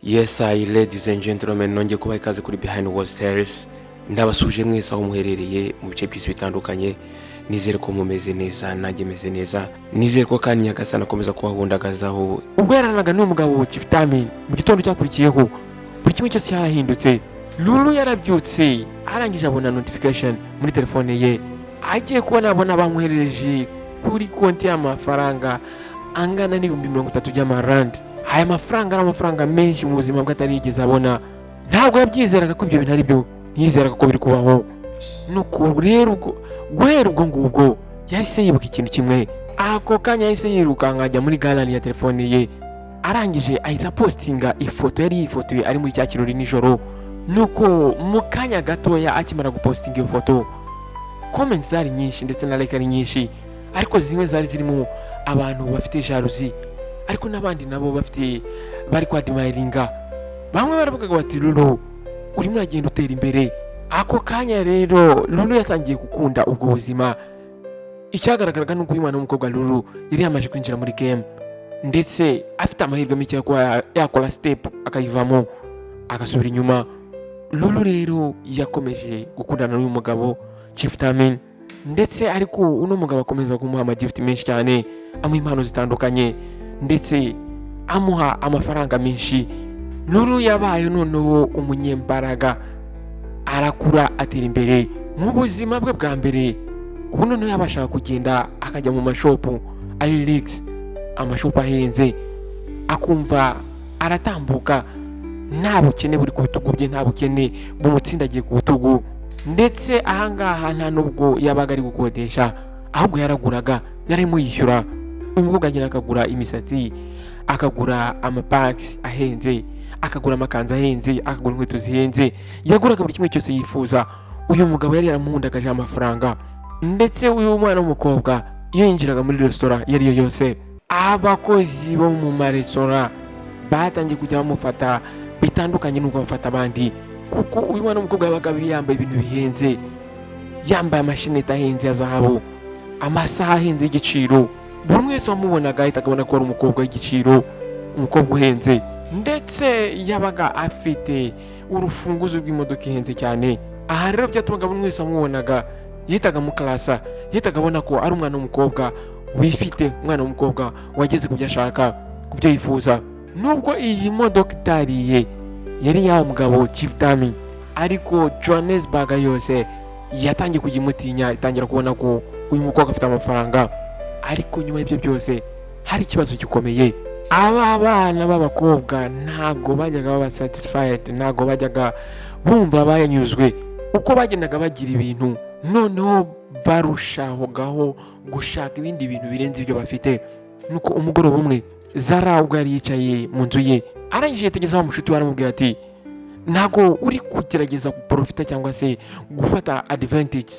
Yes, ladies and gentlemen, nongeye kubaha ikaze kuri Behind Walls Terrace. Ndabasuje mwese aho muherereye mu bice by'isi bitandukanye. Nizere ko mumeze neza, nanjye meze neza. Nizere ko kandi Nyagasani akomeza kubahundagazaho. Ubwo yaranaga n'umugabo Chiftamin mu gitondo cyakurikiyeho, buri kimwe cyose cyarahindutse. Lulu yarabyutse, arangije abona notification muri telefone ye. Agiye kubona bamuherereje kuri konti y'amafaranga angana n'ibihumbi 30 by'amarandi. Aya mafaranga ari amafaranga menshi mu buzima bwe atarigeze abona. Ntabwo yabyizeraga ko ibyo bintu ari byo, ntiyizeraga ko biri kubaho. Nuko rero guhera ubwo ngubwo yahise yibuka ikintu kimwe. Ako kanya yahise yiruka nkajya muri gallery ya telefone ye, arangije ahita postinga ifoto yari yifotoye ari muri cya kirori nijoro. Nuko mu kanya gatoya akimara gupostinga iyo foto, comments zari nyinshi ndetse na like ari nyinshi, ariko zimwe zari zirimo abantu bafite jalousie, ariko n'abandi nabo bari kwadmiringa. Bamwe baravuga bati Lulu urimo uragenda utera imbere. Ako kanya rero Lulu yatangiye gukunda ubwo buzima. Icyagaragaraga nuko uyu mwana w'umukobwa Lulu yari yamaje kwinjira muri game, ndetse afite amahirwe make yo kuba yakora step akayivamo agasubira inyuma. Lulu rero yakomeje gukundana n'uyu mugabo Chiftamin, ndetse ariko uno mugabo akomeza kumuha amagift menshi cyane, amuha impano zitandukanye, ndetse amuha amafaranga menshi. Lulu yabaye noneho umunyembaraga, arakura atera imbere mu buzima bwe bwa mbere. Ubu noneho yabashaka kugenda akajya mu mashopu ari leaks, amashopu ahenze, akumva aratambuka nta bukene buri ku bitugu bye, nta bukene bumutsindagiye ku bitugu. Ndetse ahangaha nta nubwo yabaga ari gukodesha, ahubwo yaraguraga, yarimo yishyura. Umukobwa agira akagura imisatsi, akagura amapacks ahenze, akagura amakanzu ahenze, akagura inkweto zihenze, yaguraga buri kimwe cyose yifuza. Uyu mugabo yari yaramuhundagaje amafaranga. Ndetse uyu mwana w'umukobwa iyo yinjiraga muri restaurant yari yo yose, abakozi bo mu maresitora batangiye kujya bamufata bitandukanye n'uko bafata abandi, kuko uyu mwana w'umukobwa yabaga yambaye ibintu bihenze, yambaye amashinete ahenze ya zahabu, amasaha ahenze y'igiciro. Buri wese wamubonaga ahita akabona ko ari umukobwa w'igiciro, umukobwa uhenze. Ndetse yabaga afite urufunguzo rw'imodoka ihenze cyane. Aha rero byatumaga buri wese wamubonaga yahitaga mu klasa, yahitaga abona ko ari umwana w'umukobwa wifite, umwana w'umukobwa wageze ku byo ashaka, ku byo yifuza. Nubwo iyi modoka itariye yari ya mugabo Chiftamin, ariko Johannesburg yose yatangiye kujya imutinya, itangira kubona ko uyu mukobwa afite amafaranga. Ariko nyuma y'ibyo byose hari ikibazo gikomeye. Aba bana b'abakobwa ntabwo bajyaga baba satisfied, ntabwo bajyaga bumva bayanyuzwe. Uko bagendaga bagira ibintu, noneho barushaho gushaka ibindi bintu birenze ibyo bafite. Nuko umugoroba umwe Zara ubwo yari yicaye mu nzu ye, arangije yitegereza wa mushuti we aramubwira ati ntabwo uri kugerageza guprofita cyangwa se gufata advantage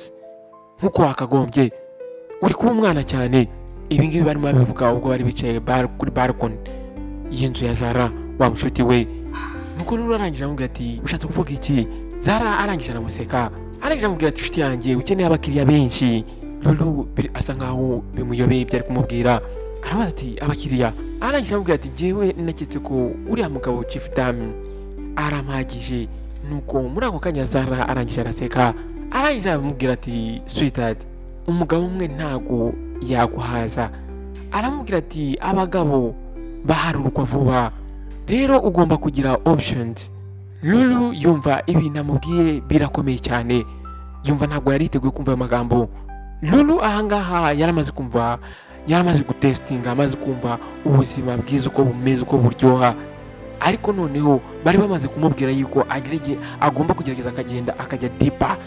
nkuko wakagombye, uri kuba umwana cyane. Ibi ngibi barimo babivuga ubwo bari bicaye kuri balcony y'inzu ya Zara, wa mushuti we. Nuko Lulu arangije aramubwira ati ushatse kuvuga iki? Zara arangije aramuseka, arangije aramubwira ati inshuti yanjye ukeneye abakiriya benshi. Lulu asa nkaho bimuyobeye ibyo ari kumubwira, arabaza ati abakiriya? Arangije aramubwira ati njyewe naketse ko uriya mugabo Chiftamin arampagije. Nuko muri ako kanya Zara arangije araseka, arangije aramubwira ati sweetheart, umugabo umwe ntago yaguhaza. Aramubwira ati abagabo baharurwa vuba, rero ugomba kugira options. Lulu yumva ibintu amubwiye birakomeye cyane, yumva ntabwo yari yiteguye kumva ayo magambo. Lulu ahangaha yaramaze kumva, yaramaze gutestinga, amaze kumva ubuzima bwiza uko bumeze, uko buryoha. Ariko noneho bari bamaze kumubwira yuko agomba kugerageza akagenda akajya deeper,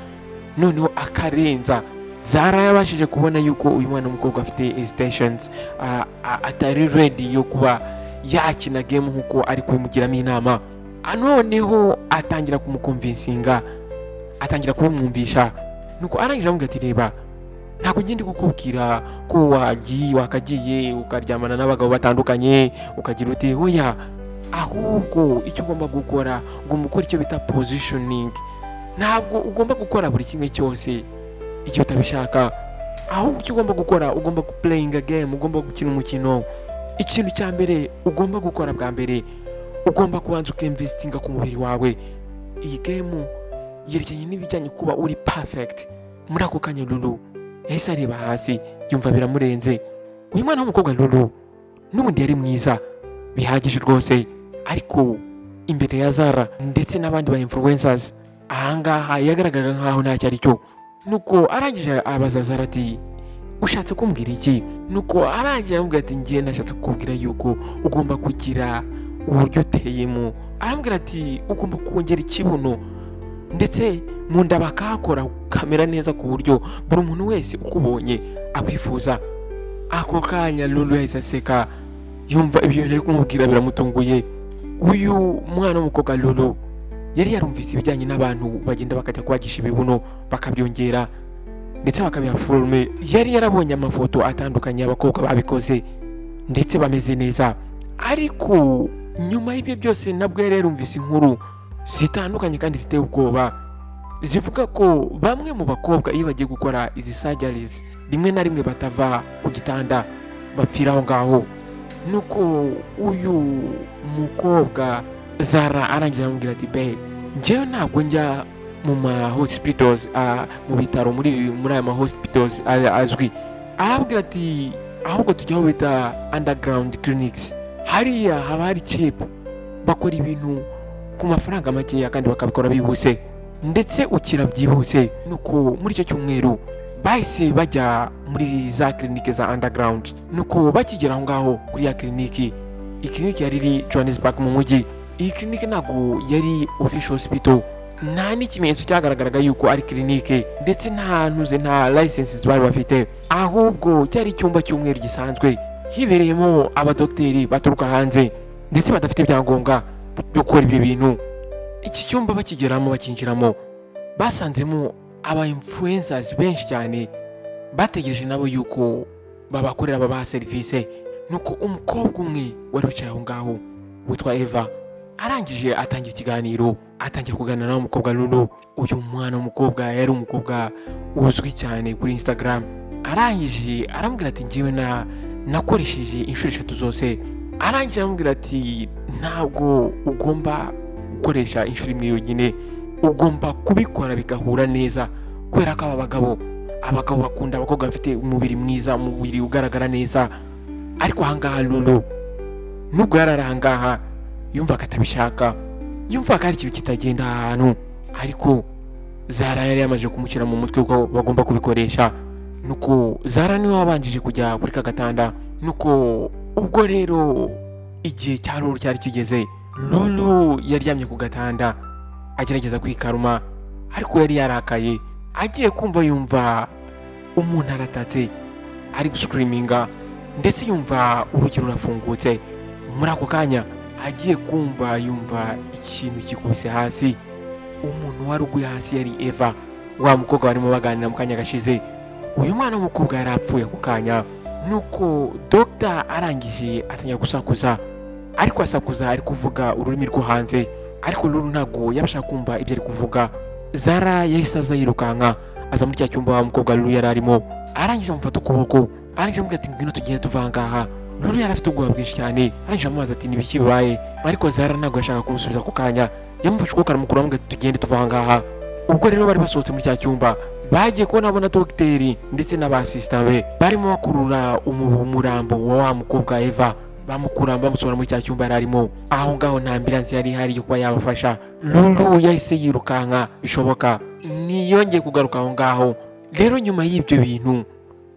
noneho akarenza. Zara yabashije kubona yuko uyu mwana w'umukobwa afite hesitations, atari ready yo kuba yakina game nkuko ari kubimugiramo inama. Noneho atangira kumukonvinsinga, atangira kumwumvisha. Nuko arangije aramubwira ati reba, ntabwo ngende kukubwira ko wakagiye ukaryamana n'abagabo batandukanye ukagira uti oya, ahubwo icyo ugomba gukora, ugomba gukora icyo bita positioning. Ntabwo ugomba gukora buri kimwe cyose icyo utabishaka, ahubwo icyo ugomba gukora, ugomba playing a game, ugomba gukina umukino. Ikintu cya mbere ugomba gukora bwa mbere, ugomba kubanza ukinvestinga ku mubiri wawe. Iyi game yerekanye n'ibijyanye kuba uri perfect. Muri ako kanya Lulu yahise areba hasi yumva biramurenze. Uyu mwana w'umukobwa Lulu n'ubundi yari mwiza bihagije rwose, ariko imbere ya Zara ndetse n'abandi ba influencers ahangaha yagaragaraga nkaho ntacyo ari cyo. Nuko arangije abaza Zara ati ushatse kumbwira iki? Nuko arangije aramubwira ati ngiye nashatse kukubwira yuko ugomba kugira uburyo uteyemo. Arambwira ati ugomba kongera ikibuno ndetse mu nda bakahakora kamera neza ku buryo buri muntu wese ukubonye akwifuza. Ako kanya Lulu yahise aseka yumva ibyo ari kumubwira biramutunguye. Uyu mwana w'umukobwa Lulu yari yarumvise ibijyanye n'abantu bagenda bakajya kubagisha ibibuno bakabyongera ndetse bakabiha forme. Yari yarabonye amafoto atandukanye y'abakobwa babikoze ndetse bameze neza, ariko nyuma y'ibyo byose nabwo yari yarumvise inkuru zitandukanye kandi ziteye ubwoba zivuga ko bamwe mu bakobwa iyo bagiye gukora izi surgeries rimwe na rimwe batava ku gitanda bapfira aho ngaho. Nuko uyu mukobwa Zara arangira amubwira ati babe, njyewe ntabwo njya mu ma hospitals mu bitaro muri aya ma hospitals azwi. Arambwira ati ahubwo tujya aho bita underground clinics, hariya haba hari cheap, bakora ibintu ku mafaranga makeya kandi bakabikora bihuse ndetse ukira byihuse. Nuko muri icyo cyumweru bahise bajya muri za clinique za underground. Nuko bakigera aho ngaho kuri ya clinique, iyi clinique yari iri Johannesburg mu mujyi. Iyi clinique ntabwo yari official hospital, nta n'ikimenyetso cyagaragaraga yuko ari clinique ndetse nta licenses bari bafite, ahubwo cyari icyumba cy'umweru gisanzwe hibereyemo abadogiteri baturuka hanze ndetse badafite ibyangombwa byo gukora ibyo bintu. Iki cyumba bakigeramo bakinjiramo basanzemo aba influencers benshi cyane bategereje nabo yuko babakorera babaha serivisi. Nuko umukobwa umwe wari wicaye aho ngaho witwa Eva arangije atangira ikiganiro, atangira kuganira n'umukobwa Lulu. Uyu mwana w'umukobwa yari umukobwa uzwi cyane kuri Instagram. Arangije aramubwira ati ngiwe nakoresheje inshuro 3 zose. Arangije aramubwira ati ntabwo ugomba gukoresha inshuro imwe yonyine, ugomba kubikora bigahura neza, kubera ko abagabo bakunda abakobwa bafite umubiri mwiza, umubiri ugaragara neza. Ariko ahangaha Lulu nubwo yararangaha yumvaga atabishaka, yumvaga ari ikintu kitagenda ahantu, ariko Zara yari yamaze kumushyira mu mutwe ko bagomba kubikoresha. Nuko Zara niwe wabanjije kujya kuri kagatanda. Nuko ubwo rero igihe cya Lulu cyari kigeze, Lulu yaryamye ku gatanda agerageza kwikaruma, ariko yari yarakaye. Agiye kumva yumva umuntu aratatse ari guscreaminga ndetse yumva urugi rurafungutse. Muri ako kanya agiye kumva yumva ikintu kikubise hasi. Umuntu wari uguye hasi yari Eva, wa mukobwa barimo baganira mu kanya gashize. Uyu mwana w'umukobwa yari apfuye ako kanya. Nuko Dr. arangije atangira gusakuza, ariko asakuza ari kuvuga ururimi rwo hanze, ariko Lulu ntabwo yabasha kumva ibyo ari kuvuga. Zara yahise aza yirukanka aza muri cya cyumba wa mukobwa Lulu yari arimo. Arangije amufata ukuboko, arangije amubwira ati ngwino tugende tuva ngaha. Lulu yari afite ubwoba bwinshi cyane, arangije amubaza ati nibiki bibaye, ariko Zara ntabwo yashaka kumusubiza ako kanya. Yamufashe ukuboko aramukura amubwira ati tugende tuva ngaha. Ubwo rero bari basohotse muri cya cyumba, bagiye kubona dogiteri ndetse n'abasisita be barimo bakurura umurambo wa mukobwa Eva, bamukura bamusohora muri cya cyumba yari arimo. Aho ngaho nta ambulance yari ihari yo kuba yabafasha. Lulu yahise yirukanka bishoboka, niyongeye kugaruka aho ngaho. Rero nyuma y'ibyo bintu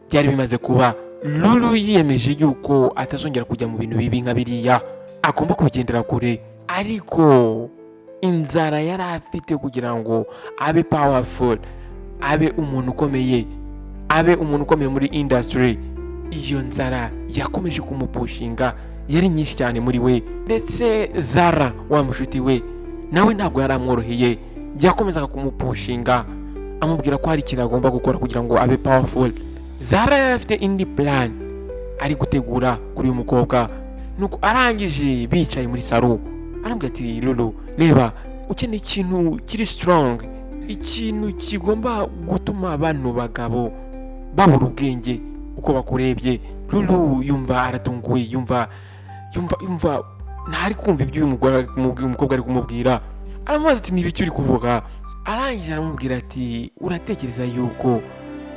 byari bimaze kuba, Lulu yiyemeje yuko atazongera kujya mu bintu bibi nka biriya, agomba kubigendera kure. Ariko inzara yari afite kugira ngo abe powerful, abe umuntu ukomeye, abe umuntu ukomeye muri industry, iyo nzara yakomeje kumupushinga, yari nyinshi cyane muri we. Ndetse Zara wa mushuti we nawe ntabwo yari amworoheye, yakomezaga kumupushinga amubwira ko hari ikintu agomba gukora kugira ngo abe powerful. Zara yari afite indi plan ari gutegura kuri uyu mukobwa. Nuko arangije bicaye muri salo, arambwira ati Lulu reba, ukeneye ikintu kiri strong, ikintu kigomba gutuma bano bagabo babura ubwenge uko bakurebye. Lulu yumva aratunguwe, yumva ntari kumva ibyo uyu mukobwa ari kumubwira. Aramubaza ati niba icyo uri kuvuga. Arangije aramubwira ati uratekereza yuko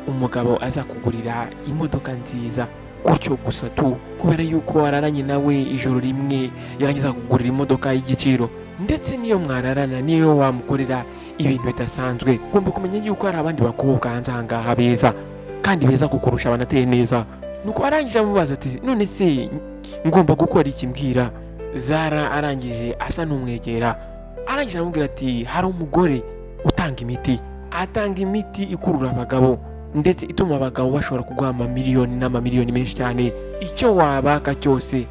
umugabo aza kugurira imodoka nziza gutyo gusa tu kubera yuko wararanye nawe ijoro rimwe yarangiza kugurira imodoka y'igiciro? Ndetse niyo mwararana niyo wamukorera ibintu bidasanzwe, ugomba kumenya yuko hari abandi bakobwa hanze aha ngaha beza kandi beza kukurusha, banateye neza. Nuko arangije amubaza ati none se ngomba gukora iki mbwira? Zara arangije asa n'umwegera, arangije aramubwira ati hari umugore atanga imiti ikurura abagabo ndetse ituma abagabo bashobora kuguha amamiliyoni n'amamiliyoni menshi cyane. Icyo wabaka cyose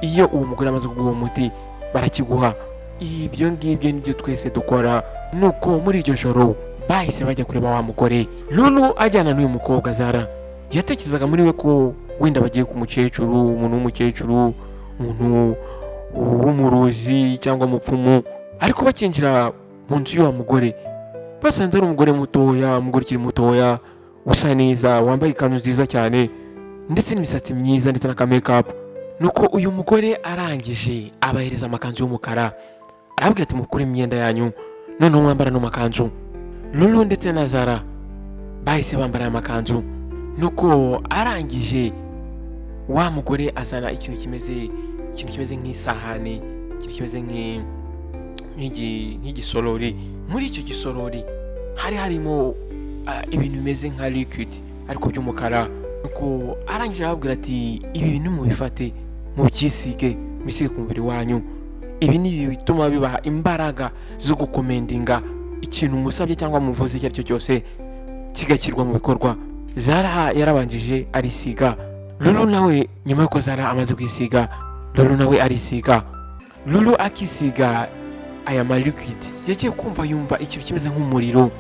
iyo uwo mugore amaze kuguha umuti barakiguha. Ibyo ngibyo nibyo twese dukora. Nuko muri iryo joro bahise bajya kureba wa mugore. Lulu ajyana n'uyu mukobwa Zara yatekerezaga muri we ko wenda bagiye ku mukecuru, umuntu w'umukecuru, umuntu w'umurozi cyangwa umupfumu, ariko bakinjira mu nzu y'uwa mugore basanze ari umugore mutoya, umugore ukiri mutoya usa neza, wambaye ikanzu nziza cyane ndetse n'imisatsi myiza ndetse n'aka makeup. Nuko uyu mugore arangije abahereza amakanzu y'umukara, arabwira ati mukure imyenda yanyu noneho mwambara no makanzu. Lulu ndetse na Zara bahise bambara amakanzu. Nuko arangije wa mugore azana ikintu kimeze nk'isahane, ikintu kimeze nk'igisorori. Muri icyo gisorori hari harimo ibintu bimeze nka liquid ariko by'umukara. Nuko arangije arababwira ati ibi bintu mubifate mubyisige ku mubiri wanyu, ibi ni bituma bibaha imbaraga zo gukomendinga ikintu musabye cyangwa muvuze icyo ari cyo cyose kigashyirwa mu bikorwa. Zara yarabanjije arisiga, Lulu nawe nyuma yuko Zara amaze kwisiga, Lulu nawe arisiga. Lulu akisiga aya ma liquid yagiye kumva yumva ikintu kimeze nk'umuriro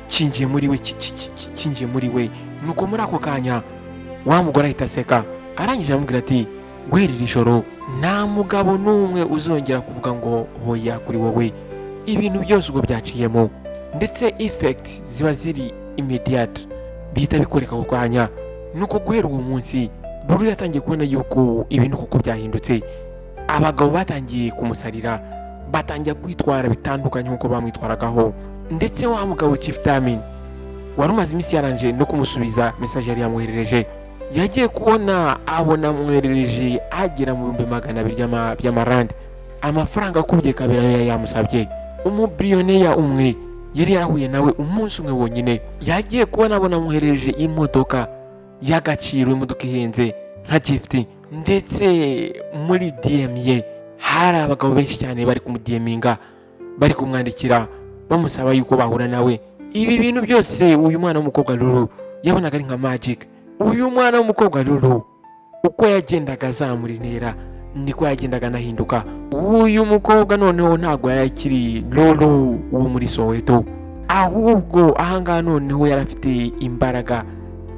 kinjiye muri we. Nuko muri ako kanya wa mugore ahita aseka, arangije aramubwira ati guhera iri joro nta mugabo n'umwe uzongera kuvuga ngo hoya kuri wowe. Ibintu byose ubwo byaciyemo ndetse effect ziba ziri immediate, bihita bikoreka ako kanya. Nuko guhera uwo munsi Lulu yatangiye kubona yuko ibintu kuko byahindutse. Abagabo batangiye kumusarira, batangiye kwitwara bitandukanye nk'uko bamwitwaragaho. Ndetse wa mugabo Chief Damin wari umaze iminsi yaranje no kumusubiza message yari yamwoherereje, yagiye kubona abona amwoherereje agera mu 200 by'amarande, amafaranga akubye kabira yari yamusabye. Umubilioneya umwe yari yarahuye nawe umunsi umwe wonyine, yagiye kubona abona amwoherereje imodoka y'agaciro, imodoka ihenze nka gift. Ndetse muri DM ye hari abagabo benshi cyane bari kumudieminga, bari kumwandikira bamusaba yuko bahura nawe. Ibi bintu byose uyu mwana w'umukobwa Lulu yabonaga ari nka magic. Uyu mwana w'umukobwa Lulu uko yagendaga azamura intera niko yagendaga anahinduka. Uyu mukobwa noneho ntabwo yakiri Lulu uwo muri Soweto, ahubwo ahangaha noneho yarafite imbaraga,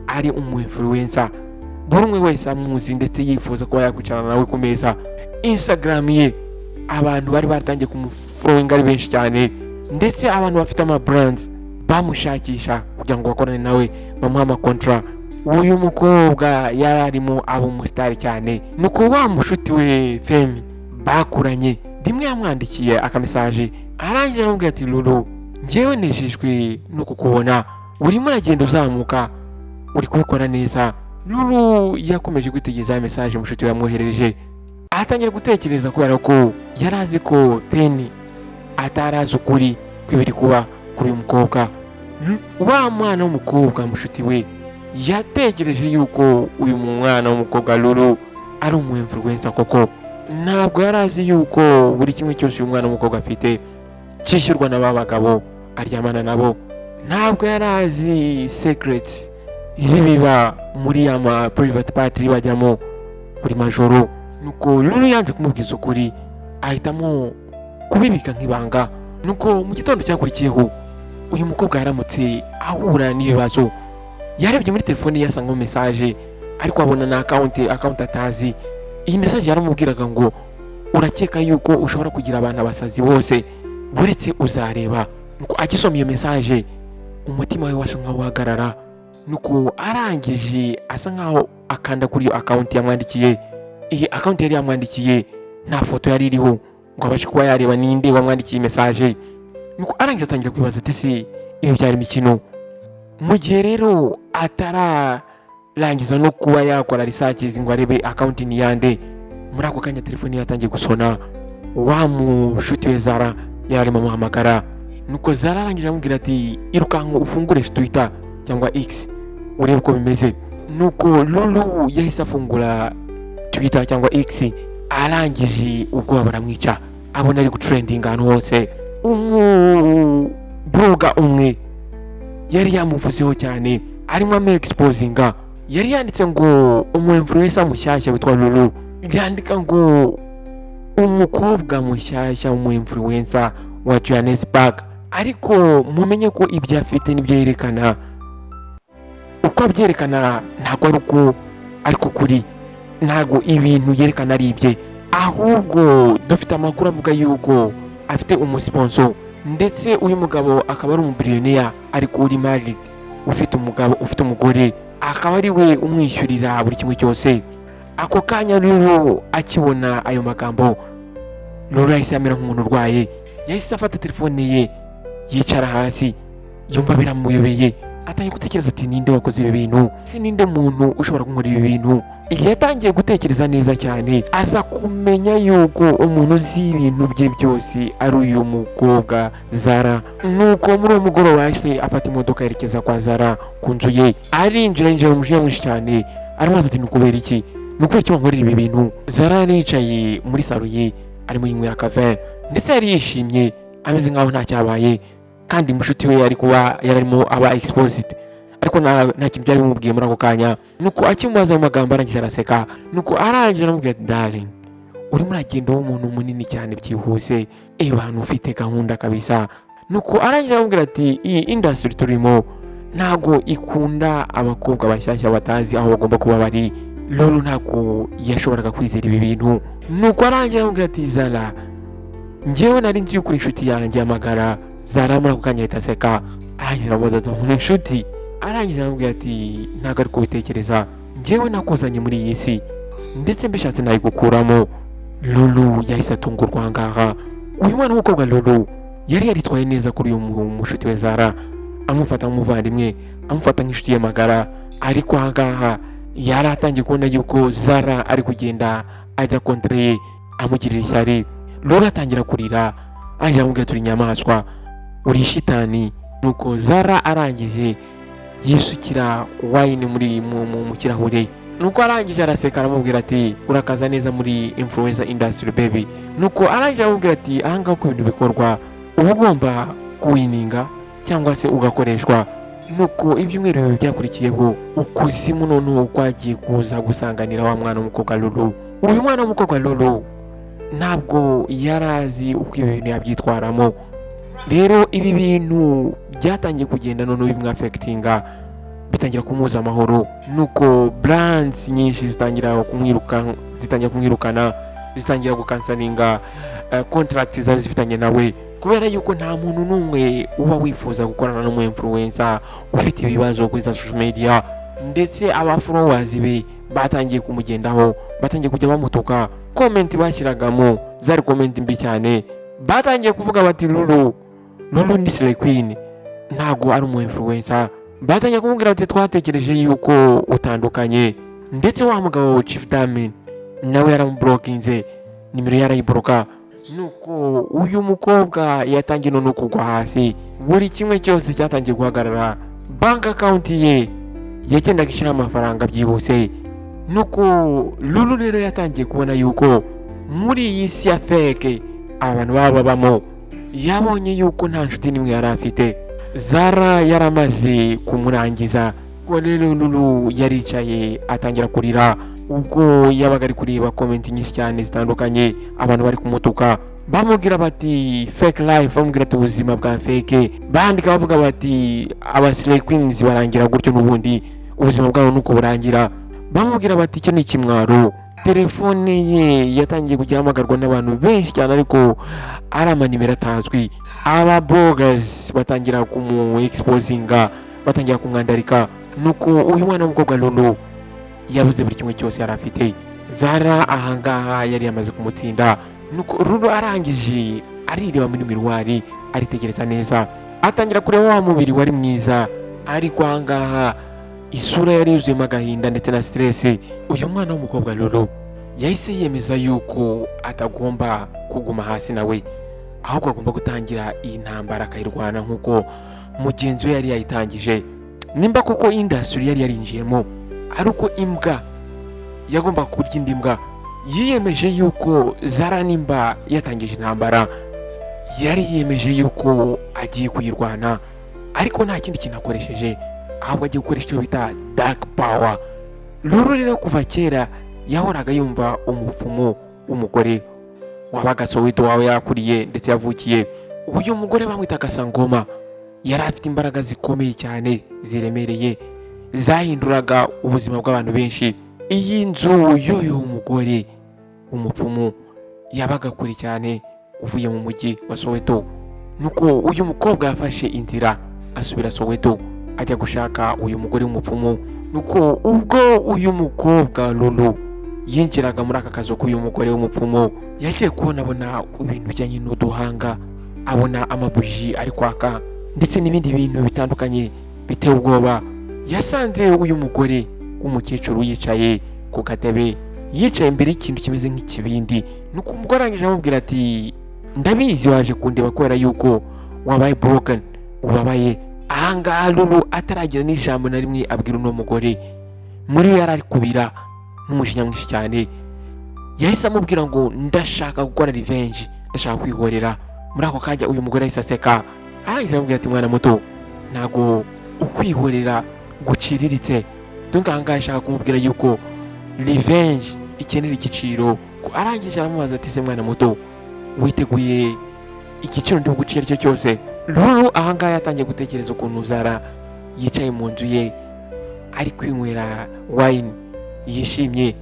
ari umu-influencer. Buri umwe wese amuzi ndetse yifuza kuba yakwicarana nawe ku meza. Instagram ye abantu bari batangiye kumufollowinga ari benshi cyane, ndetse abantu bafite ama brands bamushakisha kugira ngo bakorane nawe bamuha amakontra. Uyu mukobwa yari arimo aba umusitari cyane. Nuko wa mushuti we Femi bakuranye rimwe yamwandikiye akamesaje, arangije aramubwira ati Lulu njyewe nejejwe no kukubona, urimo uragenda uzamuka, uri kubikora neza. Lulu yakomeje kwitegereza message mushuti we yamwoherereje, atangira gutekereza kubera ko yarazi ko Penny atarazi ukuri kwibiri kuba kuri uyu mukobwa. Wa mwana w'umukobwa mushuti we yatekereje yuko uyu mwana w'umukobwa Lulu ari umu-influencer koko. Ntabwo yarazi yuko buri kimwe cyose uyu mwana w'umukobwa afite cyishyurwa n'aba bagabo aryamana nabo. Ntabwo yarazi secrets zibiba muri ama private party bajyamo buri majoro. Nuko Lulu yanze kumubwiza ukuri, ahitamo kubibika nk'ibanga. Nuko mu gitondo cyakurikiyeho uyu mukobwa yaramutse ahura n'ibibazo. Yarebye muri telefone ye asanga message, ariko abona na account atazi. Iyi message yaramubwiraga ngo urakeka yuko ushobora kugira abantu abasazi bose buretse uzareba. Nuko agisoma iyo message umutima we wasa nkaho uhagarara. Nuko arangije asa nkaho akanda kuri iyo account yamwandikiye. Iyi account yari yamwandikiye nta foto yari iriho ngo abashe kuba yareba ninde wamwandikiye message. Nuko arangije atangira kwibaza ati se ibi byari imikino. Mu gihe rero atararangiza no kuba yakora researches ngo arebe account ni yande, muri ako kanya telefone yatangiye gusona. Wa mushuti we Zara yararimo amuhamagara. Nuko Zara arangije amubwira ati irukanka ufungure Twitter cyangwa X urebe uko bimeze. Nuko Lulu yahise afungura Twitter cyangwa X, arangije ubwo baramwica, abona ari gutrending ahantu hose. Bloga umwe yari yamuvuzeho cyane, arimo exposinga. Yari yanditse ngo umu-influencer mushyashya witwa Lulu, yandika ngo umukobwa mushyashya umu-influencer wa Johannesburg. Ariko mumenye ko ibyo afite nibyo yerekana, uko abyerekana ntabwo ari uko ariko kuri, ntabwo ibintu yerekana ari ibye, ahubwo dufite amakuru avuga yuko afite umusponsor, ndetse uyu mugabo akaba ari umubillionaire ariko uri married, ufite umugabo ufite umugore, akaba ari we umwishyurira buri kimwe cyose. Ako kanya Lulu akibona ayo magambo, Lulu yahise amera nk'umuntu urwaye. Yahise afata telefone ye, yicara hasi, yumva biramuyobeye, atangiye gutekereza ati ninde wakoze ibi bintu, si ninde muntu ushobora kunkora ibi bintu. Yatangiye gutekereza neza cyane, aza kumenya yuko umuntu uzi ibintu bye byose ari uyu mukobwa Zara. Nuko muri uwo mugoroba yahise afata imodoka yerekeza kwa Zara ku nzu ye. Arinjira umujinya mwinshi cyane, aramubaza ati nukubera iki, nukubera iki wankorera ibi bintu. Zara yari yicaye muri salo ye arimo yinywera kave, ndetse yari yishimye ameze nkaho nta cyabaye, kandi mushuti we yari kuba yararimo aba exposed, ariko nta kintu byari bimubwiye muri ako kanya. Nuko akimubaza mu magambo arangije araseka. Nuko arangije aramubwira ati darling, urimo uragenda w'umuntu munini cyane byihuse, abantu ufite gahunda kabisa. Nuko arangije aramubwira ati iyi industry turimo ntago ikunda abakobwa bashyashya batazi aho bagomba kuba bari. Lulu ntabwo yashoboraga kwizera ibi bintu. Nuko arangije aramubwira ati Zara, njyewe nari nzi yuko inshuti yanjye amagara. Zara muri ako kanya ahita aseka, arangije aramubaza ati inshuti, arangije aramubwira ati ntabwo ari kubitekereza, njyewe nakuzanye muri iyi si, ndetse mbishatse nayigukuramo. Lulu yahise atungurwa ngaha. Uyu mwana w'umukobwa Lulu yari yaritwaye neza kuri uyu mushuti we Zara, amufata nk'umuvandimwe, amufata nk'inshuti ye magara. Ariko ahangaha yari atangiye kubona yuko Zara ari kugenda ajya kontre ye, amugirira ishyari. Lulu atangira kurira, arangije aramubwira turi inyamaswa, uri shitani. Nuko Zara arangije yisukira wine muri mu kirahure. Nuko arangije araseka aramubwira ati urakaza neza muri influencer industry baby. Nuko arangije aramubwira ati ahangaha uko ibintu bikorwa uba ugomba kuwininga cyangwa se ugakoreshwa. Nuko ibyumweru byakurikiyeho ukuzimu noneho kwagiye kuza gusanganira wa mwana w'umukobwa Lulu. Uyu mwana w'umukobwa Lulu ntabwo yarazi uko ibi bintu yabyitwaramo. Rero ibi bintu byatangiye kugenda noneho bimwafectinga, bitangira kumuza amahoro. Nuko brands nyinshi zitangira kumwirukana, zitangira gukansaninga contract zari zifitanye nawe, kubera yuko nta muntu n'umwe uba wifuza gukorana n'umu influencer ufite ibibazo kuri social media. Ndetse aba followers be batangiye kumugendaho, batangiye kujya bamutuka. Comment bashyiragamo zari comment mbi cyane, batangiye kuvuga bati Lulu ni slay queen, ntago ari umu influencer. Batangiye kumubwira bati twatekereje yuko utandukanye. Ndetse wa mugabo Chief Dami nawe yaramublokinze, nimero yarayibloka. Nuko uyu mukobwa yatangiye no kugwa hasi, buri kimwe cyose cyatangiye guhagarara. Bank account ye yagendaga ishyira amafaranga byihuse. Nuko Lulu rero yatangiye kubona yuko muri iyi si ya fake abantu babamo, yabonye yuko nta nshuti nimwe yari afite. Zara yaramaze kumurangiza. Ko rero Lulu yaricaye atangira kurira, ubwo yabaga ari kureba comment nyinshi cyane zitandukanye, abantu bari kumutuka bamubwira bati fake life, bamubwira ati ubuzima bwa fake. Bandika bavuga bati aba slay queens barangira gutyo, n'ubundi ubuzima bwabo nuko burangira. Bamubwira bati icyo ni ikimwaro. Telefone ye yatangiye kujya hamagarwa n'abantu benshi cyane, ariko ari amanimero atazwi. Aba bloggers batangira kumu exposinga, batangira kumwandarika. Nuko uyu mwana w'umukobwa Lulu yabuze buri kimwe cyose yari afite. Zara ahangaha yari yamaze kumutsinda, nuko Lulu arangije arireba muri miruwari, aritegereza neza, atangira kureba wa mubiri wari mwiza, ariko ahangaha isura yari yuzuyemo agahinda ndetse na stress. Uyu mwana w'umukobwa Lulu yahise yemeza yuko atagomba kuguma hasi nawe, ahubwo agomba gutangira iyi ntambara akayirwana nk'uko mugenzi we yari yayitangije. Nimba koko industry yari yarinjiyemo ari uko imbwa yagomba kurya indi mbwa, yiyemeje yuko Zara nimba yatangije intambara yari yiyemeje yuko agiye kuyirwana, ariko nta kindi kintu akoresheje, ahubwo agiye gukoresha icyo bita dark power. Lulu rero kuva kera yahoraga yumva umupfumu w'umugore wabaga Soweto wawe yakuriye ndetse yavukiye. Uyu mugore bamwitaga Sangoma, yari afite imbaraga zikomeye cyane ziremereye, zahinduraga ubuzima bw'abantu benshi. Iyi nzu y'uyu mugore umupfumu yabaga kure cyane uvuye mu mujyi wa Soweto, nuko uyu mukobwa yafashe inzira asubira Soweto ajya gushaka uyu mugore w'umupfumu. Nuko ubwo uyu mukobwa Lulu yinjiraga muri aka kazu k'uyu mugore w'umupfumu, yagiye kubona ibintu bijyanye n'uduhanga, abona amabuji ari kwaka ndetse n'ibindi bintu bitandukanye biteye ubwoba. Yasanze uyu mugore w'umukecuru yicaye ku gatebe, yicaye imbere y'ikintu kimeze nk'ikibindi. Nuko umugore arangije amubwira ati, ndabizi waje kundeba kubera yuko wabaye broken, ubabaye. Ahangaha Lulu ataragira n'ijambo na rimwe abwira uno mugore, muri we yari ari kubira n'umujinya mwinshi cyane. Yahise amubwira ngo ndashaka gukora revenge, ndashaka kwihorera. Muri ako kanya uyu mugore yahise aseka, arangije amubwira ati, mwana muto, ntago ukwihorera guciriritse. Donc ahangaha ashaka kumubwira yuko revenge ikenera igiciro. Arangije aramubaza ati, se mwana muto, witeguye igiciro ndi bugucira icyo cyose? Lulu ahangaha yatangiye gutekereza ukuntu Zara yicaye mu nzu ye ari kwinywera wine, yishimye,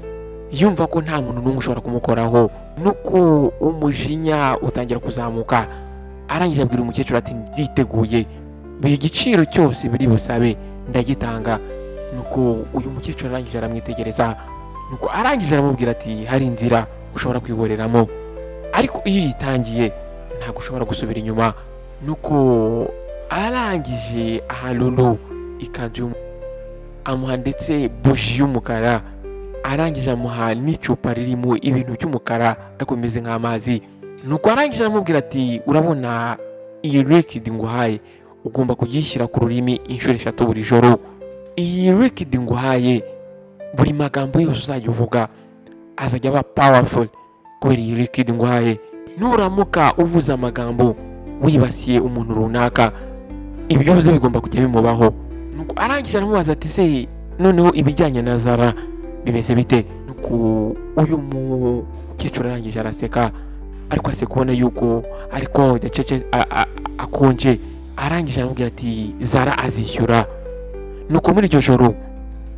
yumva ko nta muntu n'umwe ushobora kumukoraho. Nuko umujinya utangira kuzamuka, arangije abwira umukecuru ati, nditeguye, buri giciro cyose biri busabe ndagitanga. Nuko uyu mukecuru arangije aramwitegereza, nuko arangije aramubwira ati, hari inzira ushobora kwihoreramo, ariko iyo uyitangiye ntabwo ushobora gusubira inyuma. Nuko arangije aha Lulu ikanzu amuha ndetse buji y'umukara, arangije amuha n'icupa ririmo ibintu by'umukara ariko bimeze nk'amazi. Nuko arangije aramubwira ati, urabona iyi liquid nguhaye ugomba kuyishyira ku rurimi inshuro 3 buri joro. Iyi liquid nguhaye buri magambo yose uzajya uvuga azajya aba powerful kubera iyi liquid nguhaye. Nuramuka uvuze amagambo wibasiye umuntu runaka, ibyo uvuze bigomba kujya bimubaho. Nuko arangije aramubaza ati, se noneho ibijyanye na Zara bimeze bite? Nuko uyu mukecuru arangije araseka, ariko ase kubona yuko ariko dacece akonje. Arangije aramubwira ati, Zara azishyura. Nuko muri iryo joro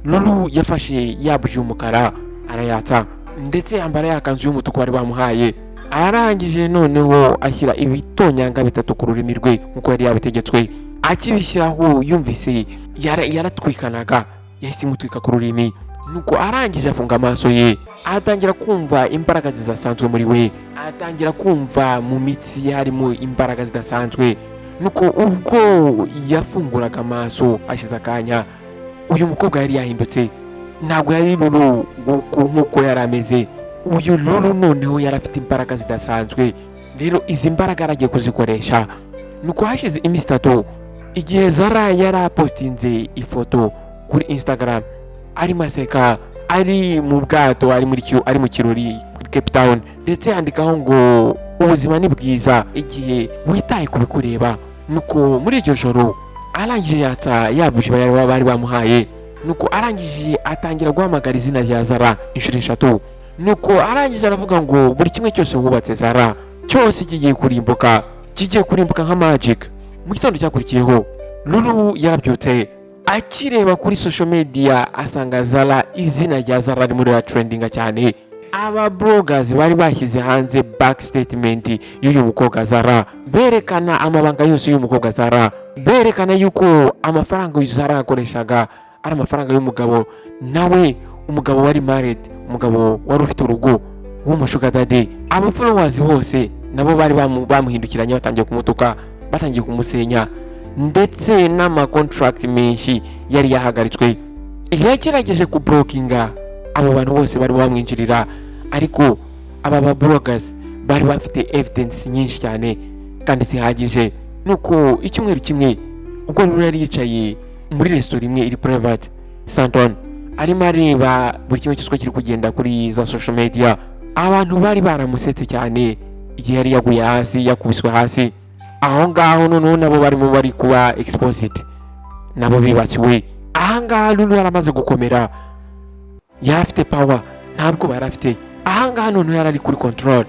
Lulu yafashe yabuje umukara arayatsa ndetse yambara yakanzu y'umutuku bari bamuhaye. Arangije noneho ashyira ibitonyanga 3 ku rurimi rwe nkuko yari yabitegetswe. Akibishyiraho yumvise yaratwikanaga, yahise imutwika ku rurimi. Nuko arangije afunga amaso ye, atangira kumva imbaraga zidasanzwe muri we, atangira kumva mu mitsi harimo imbaraga zidasanzwe. Nuko ubwo yafunguraga amaso ashize akanya, uyu mukobwa yari yahindutse, ntabwo yari Lulu nkuko yari ameze. Uyu Lulu noneho yari afite imbaraga zidasanzwe. Rero izi mbaraga aragiye kuzikoresha. Nuko hashize iminsi 3, igihe Zara yari apostinze ifoto kuri Instagram arimo aseka, ari mu bwato, ari mu kirori kuri Cape Town, ndetse yandikaho ngo ubuzima ni bwiza igihe witaye kubikureba. Nuko muri iryo joro arangije yatsa yabuje bari bamuhaye. Nuko arangije atangira guhamagara izina rya Zara inshuro 3. Nuko arangije aravuga ngo buri kimwe cyose wubatse Zara cyose kigiye kurimbuka nka magic. Mu gitondo cyakurikiyeho Lulu yarabyutse, akireba kuri social media asanga Zara, izina rya Zara ari muri trendinga cyane. Aba bloggers bari bashyize hanze back statement y'uyu mukobwa Zara, berekana amabanga yose y'uyu mukobwa Zara, berekana yuko amafaranga Zara akoreshaga ari amafaranga y'umugabo, nawe umugabo wari married umugabo wari ufite urugo w'umushuga dade. Abafollowers hose nabo bari bamuhindukiranye, batangiye kumutuka, batangiye kumusenya, ndetse n'ama contract menshi yari yahagaritswe. Yagerageje kublokinga abo bantu bose bari bamwinjirira, ariko aba ba bloggers bari bafite evidence nyinshi cyane kandi zihagije. Nuko icyumweru kimwe ubwo Lulu yari yicaye muri restaurant imwe iri private Santon, arimo areba buri kimwe cyose kiri kugenda kuri za social media, abantu bari baramusetse cyane igihe yari yaguye hasi, yakubiswe hasi. Aho ngaho noneho nabo barimo bari kuba exposed, nabo bibatsiwe. Aha ngaha Lulu yaramaze gukomera, yari afite power, ntabwo bari afite. Aha ngaha noneho yari ari kuri control,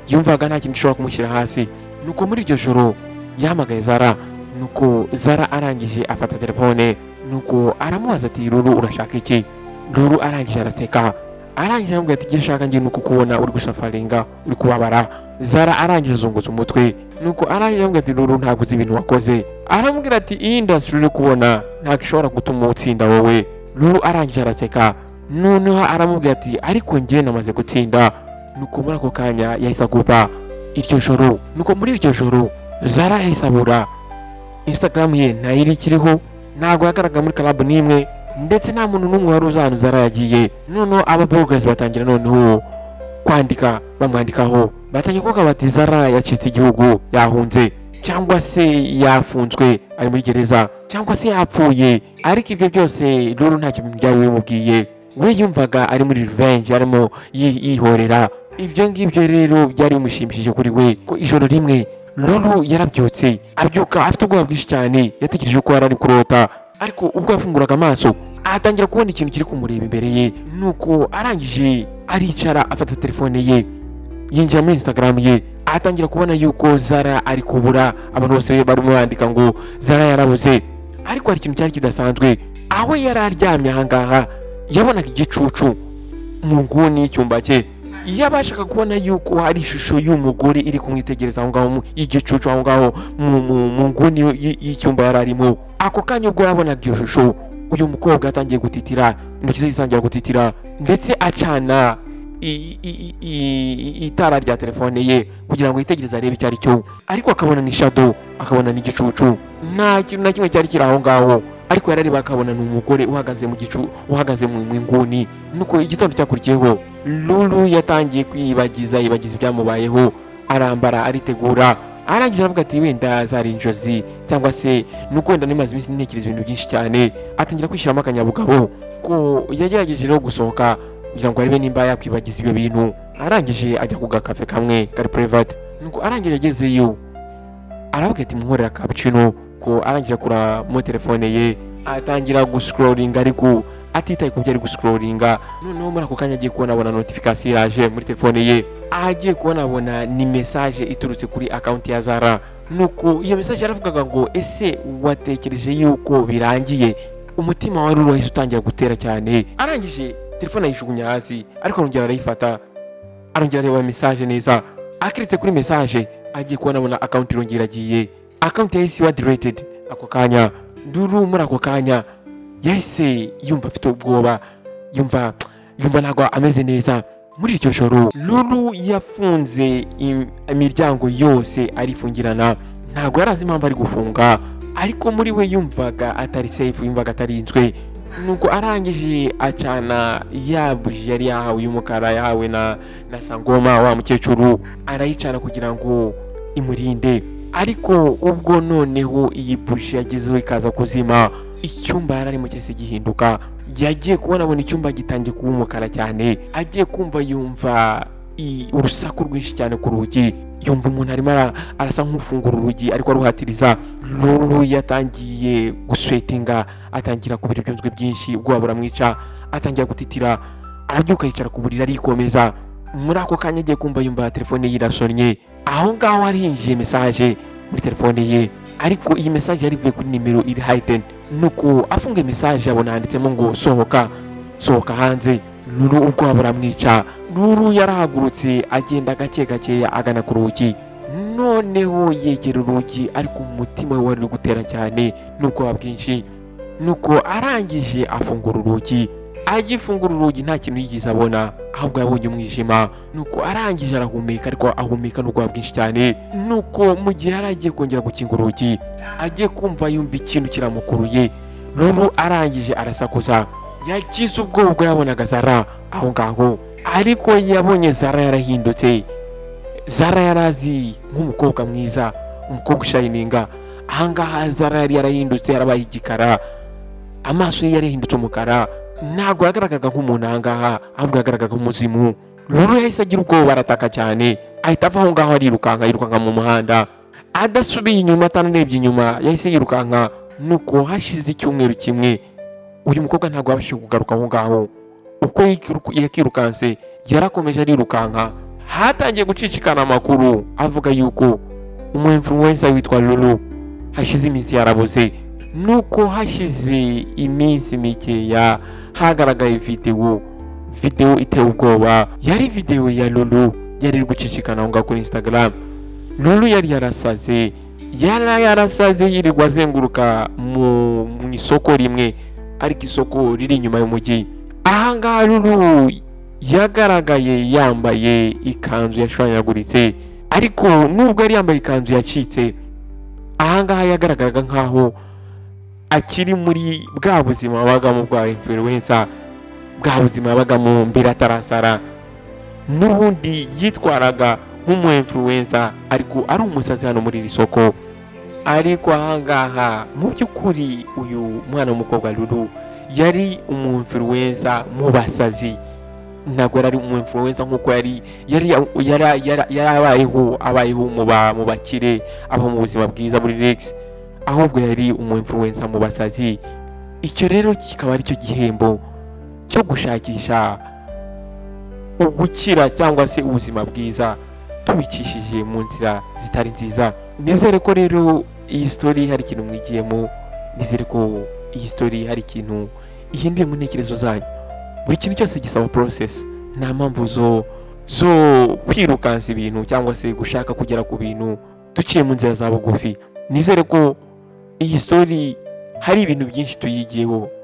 yumvaga nta kintu gishobora kumushyira hasi. Nuko muri iryo joro yahamagaye Zara, nuko Zara arangije afata telefone, nuko aramubaza ati Lulu urashaka iki? Lulu arangije araseka, arangije amubwira ati gishaka ngiye nuko kubona uri gusafaringa, uri kubabara. Zara arangije azunguza umutwe, nuko arangije amubwira ati Lulu ntabwo uzi ibintu wakoze. Aramubwira ati iyi industry uri kubona ntabwo ishobora gutuma utsinda wowe. Lulu arangije araseka, noneho aramubwira ati ariko njye namaze gutsinda. Nuko muri ako kanya yahise agupa iryo joro. Nuko muri iryo joro Zara yahise abura, Instagram ye ntayiri kiriho, ntabwo yagaragara muri club n'imwe, ndetse nta muntu n'umwe wari uzi ahantu Zara yagiye. Noneho aba bloggers batangira noneho kwandika, bamwandikaho, batangiye kuvuga bati Zara yacitse igihugu, yahunze, cyangwa se yafunzwe ari muri gereza, cyangwa se yapfuye. Ariko ibyo byose Lulu nta kintu byari bimubwiye, we yumvaga ari muri revenge, arimo yihorera. Ibyo ngibyo rero byari bimushimishije kuri we, ko ijoro rimwe Lulu yarabyutse, abyuka afite ubwoba bwinshi cyane, yatekereje ko yari ari kurota. Ariko ubwo yafunguraga amaso atangira kubona ikintu kiri kumureba imbere ye. Nuko arangije aricara, afata telefone ye, yinjira muri Instagram ye, atangira kubona yuko Zara ari kubura. Abantu bose barimo bandika ngo Zara yarabuze. Ariko hari ikintu cyari kidasanzwe, aho yari aryamye ahangaha yabonaga igicucu mu nguni y'icyumba cye. Yabashaka kubona yuko hari ishusho y'umugore iri kumwitegereza aho ngaho, igicucu aho ngaho mu nguni y'icyumba yari arimo. Ako kanya ubwo yabonaga iyo shusho, uyu mukobwa atangiye gutitira, intoki ze zitangira gutitira, ndetse acana itara rya telefone ye kugira ngo yitegereze arebe icyo ari cyo. Ariko akabona ni shadow, akabona ni igicucu, nta kintu na kimwe cyari kiri aho ngaho. Ariko yarareba akabona ni umugore uhagaze mu gicu, uhagaze mu nguni. Nuko igitondo cyakurikiyeho Lulu yatangiye yibagiza ibyamubayeho, arambara, aritegura. Arangije aravuga ati wenda zari injozi, cyangwa se nuko wenda nimaze iminsi ntekereza ibintu byinshi cyane. Atangira kwishyiramo akanyabugabo ko yagerageje rero gusohoka kugira ngo arebe nimba yakwibagiza ibyo bintu. Arangije ajya ku gakafe kamwe kari private. Nuko arangije agezeyo aravuga ati munkorera cappuccino. Ko arangije akura mu telefone ye, atangira guscrollinga, ariko atitaye ku byo ari guscrollinga. Noneho muri ako kanya agiye kubona notification iraje muri telefone ye, agiye kubona ni message iturutse kuri account ya Zara. Nuko iyo message yaravugaga ngo ese watekereje yuko birangiye? Umutima wa Lulu wahise utangira gutera cyane. Arangije telefone ayishugunya hasi, ariko arongera arayifata, arongera areba message neza. Akiritse kuri message agiye kubona account irongera agiye, account yahise iba deleted. Ako kanya Lulu muri ako kanya yahise yumva afite ubwoba, yumva ntabwo ameze neza. Muri icyo joro Lulu yafunze imiryango yose arifungirana, ntabwo yari azi impamvu ari gufunga, ariko muri we yumvaga atari safe, yumvaga atarinzwe. Nuko arangije acana ya buji yari yahawe y'umukara, yahawe na Sangoma wa mukecuru, arayicana kugira ngo imurinde. Ariko ubwo noneho iyi buji yagezeho ikaza kuzima, icyumba yararimo cyose gihinduka. Yagiye kubona icyumba gitangiye kuba umukara cyane, agiye kumva yumva urusaku rwinshi cyane ku rugi, yumva umuntu arimo arasa nk'ufungura urugi ariko aruhatiriza. Lulu yatangiye guswetinga, atangira kubira ibyunzwe byinshi, ubwoba buramwica, atangira gutitira, arabyuka yicara ku buriri arikomeza. Muri ako kanya agiye kumva yumva telefone ye irasonnye. Aho ngaho harinjiye message muri telefone ye, ariko iyi message yari ivuye kuri nimero iri hidden. Nuko afunga message abona handitsemo ngo sohoka hanze. Lulu ubwoba buramwica. Lulu yarahagurutse agenda gake gake agana ku rugi. Noneho yegera urugi, ariko umutima we wari gutera cyane n'ubwoba bwinshi. Nuko arangije afungura urugi, agifungura urugi nta kintu yigeze abona, ahubwo yabonye umwijima. Nuko arangije arahumeka, ariko ahumeka n'ubwoba bwinshi cyane. Nuko mu gihe yari agiye kongera gukinga urugi, agiye kumva yumva ikintu kiramukuruye. Lulu arangije arasakuza, yagize ubwoba ubwo yabonaga Zara aho ngaho, ariko yabonye Zara yarahindutse. Zara yarazi nk'umukobwa mwiza, umukobwa ushayininga. Ahangaha Zara yari yarahindutse, yarabaye igikara, amaso ye yarahindutse umukara. Ntabwo yagaragaraga nk'umuntu ahangaha, ahubwo yagaragaraga nk'umuzimu. Lulu yahise agira ubwoba, arataka cyane, ahita ava aho ngaho yirukanka mu muhanda, adasubiye inyuma, atanarebye inyuma, yahise yirukanka. Nuko hashize icyumweru kimwe, uyu mukobwa ntabwo yabashije kugaruka aho ngaho. Uko yakirukanse yarakomeje arirukanka. Hatangiye gucicikana amakuru avuga yuko umu-influencer witwa Lulu hashize iminsi yarabuze. Nuko hashize iminsi mikeya hagaragaye video iteye ubwoba. Yari video ya Lulu yari gucicikana aho ngaho kuri Instagram. Lulu yari yarasaze yirirwa azenguruka mu isoko rimwe, ariko isoko riri inyuma y'umujyi. Ahangaha Lulu yagaragaye yambaye ikanzu yashwanyaguritse, ariko nubwo yari yambaye ikanzu yacitse, ahangaha yagaragaraga nkaho akiri muri bwa buzima babagamo bwa influencer, bwa buzima babagamo mbere atarasara. N'ubundi yitwaraga nk'umu-influencer, ariko ari umusazi hano muri iri soko. Ariko ahangaha mu by'ukuri uyu mwana w'umukobwa Lulu yari umu-influencer mu basazi. Ntabwo yari umu-influencer nk'uko abayeho mu bakire, aba mu buzima bwiza muri Rex, ahubwo yari umu-influencer mu basazi. Icyo rero kikaba ari cyo gihembo cyo gushakisha ugukira cyangwa se ubuzima bwiza tubicishije mu nzira zitari nziza. Nizere ko rero iyi story hari ikintu mwigiyemo, nizere ko iyi story hari ikintu ihinduye mu ntekerezo zanyu. Buri kintu cyose gisaba process, nta mpamvu zo kwirukansa ibintu cyangwa se gushaka kugera ku bintu duciye mu nzira za bugufi. Nizere ko iyi story hari ibintu byinshi tuyigiyeho.